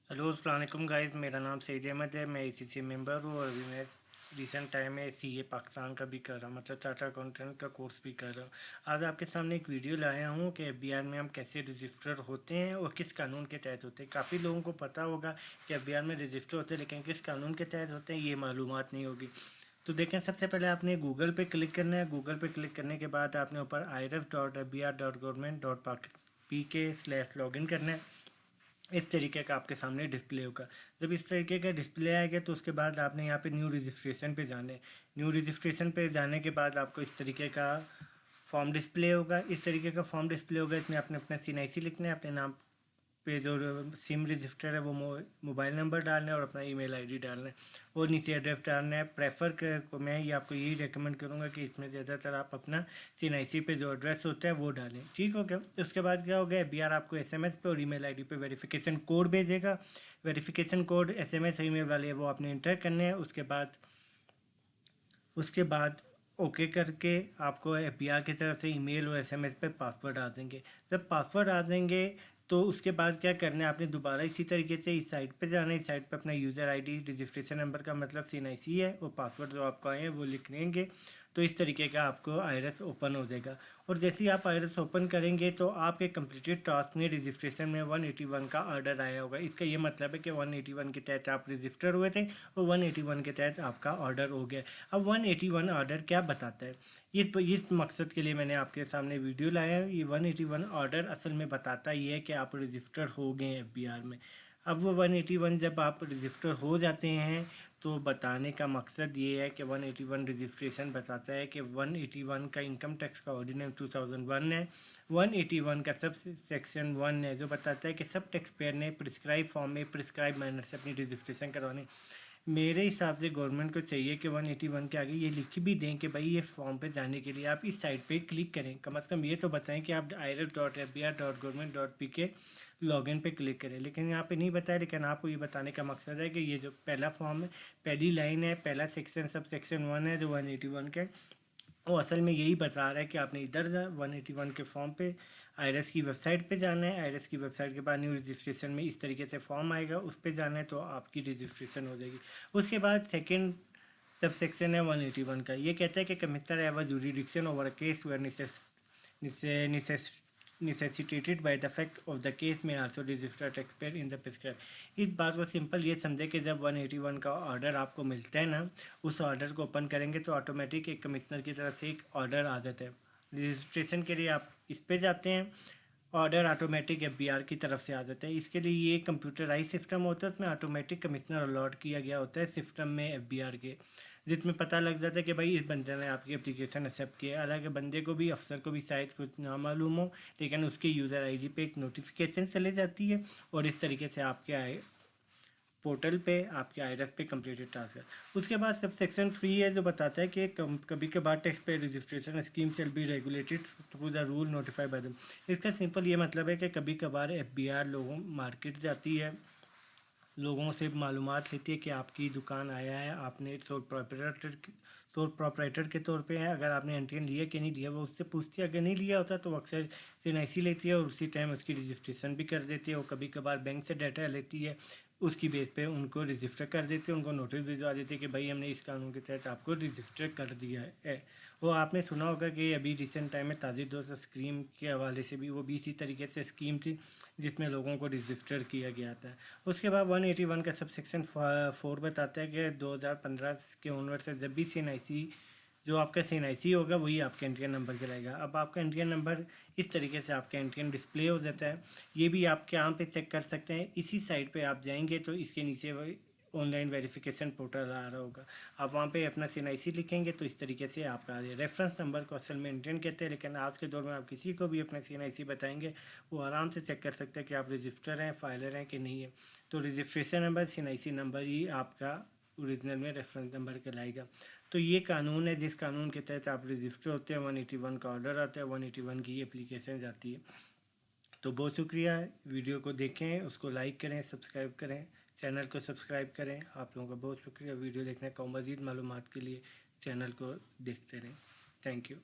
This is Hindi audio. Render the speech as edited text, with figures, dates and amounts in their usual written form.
हेलो अस्सलाम वालेकुम गाइस, मेरा नाम सईद अहमद है। मैं ACC मेंबर हूँ और अभी मैं रिसेंट टाइम में CA पाकिस्तान का भी कर रहा हूँ, मतलब चार्टर्ड अकाउंटेंट का कोर्स भी कर रहा हूँ। आज आपके सामने एक वीडियो लाया हूँ कि FBR में हम कैसे रजिस्टर होते हैं और किस कानून के तहत होते हैं। काफ़ी लोगों को पता होगा कि FBR में रजिस्टर होते हैं, लेकिन किस कानून के तहत होते हैं ये मालूमात नहीं होगी। तो देखें, सबसे पहले आपने गूगल पे क्लिक करना है। गूगल पे क्लिक करने के बाद आपने ऊपर iref.fbr.government.pk/login करना है। इस तरीके का आपके सामने डिस्प्ले होगा। जब इस तरीके का डिस्प्ले आएगा तो उसके बाद आपने यहाँ पे न्यू रजिस्ट्रेशन पे जाना है। न्यू रजिस्ट्रेशन पे जाने के बाद आपको इस तरीके का फॉर्म डिस्प्ले होगा। इस तरीके का फॉर्म डिस्प्ले होगा, इसमें आपने अपना CNIC लिखना है, अपने नाम पे जो सिम रजिस्टर है वो मोबाइल नंबर डालना है और अपना ईमेल आईडी डालना है और नीचे एड्रेस डालना है। मैं ये आपको यही रेकमेंड करूँगा कि इसमें ज़्यादातर आप अपना CNIC पे जो एड्रेस होता है वो डालें। ठीक हो गया। उसके बाद क्या हो गया, FBR आपको SMS पे और ईमेल आईडी पे वेरिफिकेशन कोड भेजेगा। वेरिफिकेशन कोड SMS ईमेल वाले वो आपने इंटर करने हैं। उसके बाद ओके करके आपको FBR की तरफ से ईमेल और SMS पे पासवर्ड आ देंगे। जब पासवर्ड आ देंगे तो उसके बाद क्या करना है, आपने दोबारा इसी तरीके से इस साइट पे जाना है। इस साइट पे अपना यूज़र आईडी, रजिस्ट्रेशन नंबर का मतलब CNIC है, और पासवर्ड जो आपको आए हैं वो लिख लेंगे। तो इस तरीके का आपको आईरस ओपन हो जाएगा। और जैसे ही आप आईरस ओपन करेंगे तो आपके कंप्लीटेड टास्क में रजिस्ट्रेशन में 181 का ऑर्डर आया होगा। इसका ये मतलब है कि 181 के तहत आप रजिस्टर हुए थे और 181 के तहत आपका ऑर्डर हो गया। अब 181 ऑर्डर क्या बताता है, इस मकसद के लिए मैंने आपके सामने वीडियो लाया है। ये 181 ऑर्डर असल में बताता ये है कि आप रजिस्टर हो गए हैं FBR में। अब वो 181 जब आप रजिस्टर हो जाते हैं तो बताने का मकसद ये है कि 181 रजिस्ट्रेशन बताता है कि 181 का इनकम टैक्स का ऑर्डिनेंस 2001 है। 181 का सब सेक्शन 1 है जो बताता है कि सब टैक्स पेयर ने प्रिस्क्राइब फॉर्म में प्रिस्क्राइब मैनर से अपनी रजिस्ट्रेशन करवानी। मेरे हिसाब से गवर्नमेंट को चाहिए कि 181 के आगे ये लिख भी दें कि भाई ये फॉर्म पे जाने के लिए आप इस साइट पे क्लिक करें। कम से कम ये तो बताएं कि आप iref.fbr.government.pk लॉगिन पे क्लिक करें, लेकिन यहाँ पे नहीं बताया। लेकिन आपको ये बताने का मकसद है कि ये जो पहला फॉर्म है, पहली लाइन है, पहला सेक्शन सब सेक्शन 1 है जो 181 के, वो असल में यही बता रहा है कि आपने इधर 181 के फॉर्म पे आईरस की वेबसाइट पे जाना है। आईरस की वेबसाइट के बाद न्यू रजिस्ट्रेशन में इस तरीके से फॉर्म आएगा, उस पर जाना है तो आपकी रजिस्ट्रेशन हो जाएगी। उसके बाद सेकंड सब सेक्शन है 181 का। ये कहता है कि commissioner have a jurisdiction over a case where necessitated by the fact of the case may also register taxpayer in the prescribed। इस बात को सिंपल ये समझे कि जब 181 का ऑर्डर आपको मिलता है ना, उस ऑर्डर को ओपन करेंगे तो ऑटोमेटिक एक कमिश्नर की तरफ से एक ऑर्डर आ जाता है। रजिस्ट्रेशन के लिए आप इस पे जाते हैं, ऑर्डर ऑटोमेटिक FBR की तरफ से आ जाता है। इसके लिए ये कंप्यूटराइज सिस्टम होता है, उसमें ऑटोमेटिक कमिश्नर अलॉट किया गया होता है सिस्टम में FBR के, जिसमें पता लग जाता है कि भाई इस बंदे ने आपकी एप्लीकेशन एक्सेप्ट किया है। हालांकि बंदे को भी, अफसर को भी शायद कुछ ना मालूम हो, लेकिन उसके यूज़र आईडी पे एक नोटिफिकेशन चली जाती है और इस तरीके से आपके पोर्टल पे आपके आईरस पे कंप्लीटेड टास्क है। उसके बाद सब सेक्शन 3 है जो बताता है कि कभी कभार टैक्स पे registration scheme shall be regulated through the rule notified by them. इसका सिंपल ये मतलब है कि कभी कभार FBR लोगों मार्केट जाती है, लोगों से मालूमात लेती है कि आपकी दुकान आया है, आपने सोल प्रोप्राइटर के तौर पे है, अगर आपने एनटीएन लिया कि नहीं लिया वो उससे पूछती है। अगर नहीं लिया होता तो अक्सर CNIC लेती है और उसी टाइम उसकी रजिस्ट्रेशन भी कर देती है। और कभी कभार बैंक से डाटा लेती है, उसकी बेस पे उनको रजिस्टर कर देते हैं, उनको नोटिस भिजवा देते हैं कि भाई हमने इस कानून के तहत आपको रजिस्टर कर दिया है। वो आपने सुना होगा कि अभी रिसेंट टाइम में ताज़ी दोस्त स्कीम के हवाले से भी वो भी इसी तरीके से स्कीम थी जिसमें लोगों को रजिस्टर किया गया था। उसके बाद 181 का सब सेक्शन 4 बताता है कि 2015 के ऑनवर्ड से जब भी CNIC, जो आपका CNIC होगा वही आपके एनटीएन नंबर कहलाएगा। अब आपका एनटीएन नंबर इस तरीके से आपका एनटीएन डिस्प्ले हो जाता है। ये भी आप यहाँ पे चेक कर सकते हैं, इसी साइट पे आप जाएंगे तो इसके नीचे ऑनलाइन वेरिफिकेशन पोर्टल आ रहा होगा। आप वहाँ पे अपना CNIC लिखेंगे तो इस तरीके से आपका रेफरेंस नंबर को असल में एनटीएन कहते हैं, लेकिन आज के दौर में आप किसी को भी अपना CNIC बताएंगे वो आराम से चेक कर सकते हैं कि आप रजिस्टर हैं, फाइलर हैं कि नहीं है। तो रजिस्ट्रेशन नंबर CNIC नंबर ही आपका ओरिजिनल में रेफरेंस नंबर कहलाएगा। तो ये कानून है जिस कानून के तहत आप रजिस्टर होते हैं। 181 का ऑर्डर आता है, 181 की एप्लीकेशन जाती है। तो बहुत शुक्रिया, वीडियो को देखें, उसको लाइक करें, सब्सक्राइब करें, चैनल को सब्सक्राइब करें। आप लोगों का बहुत शुक्रिया वीडियो देखने का। मज़ीद मालूमात के लिए चैनल को देखते रहें। Thank you.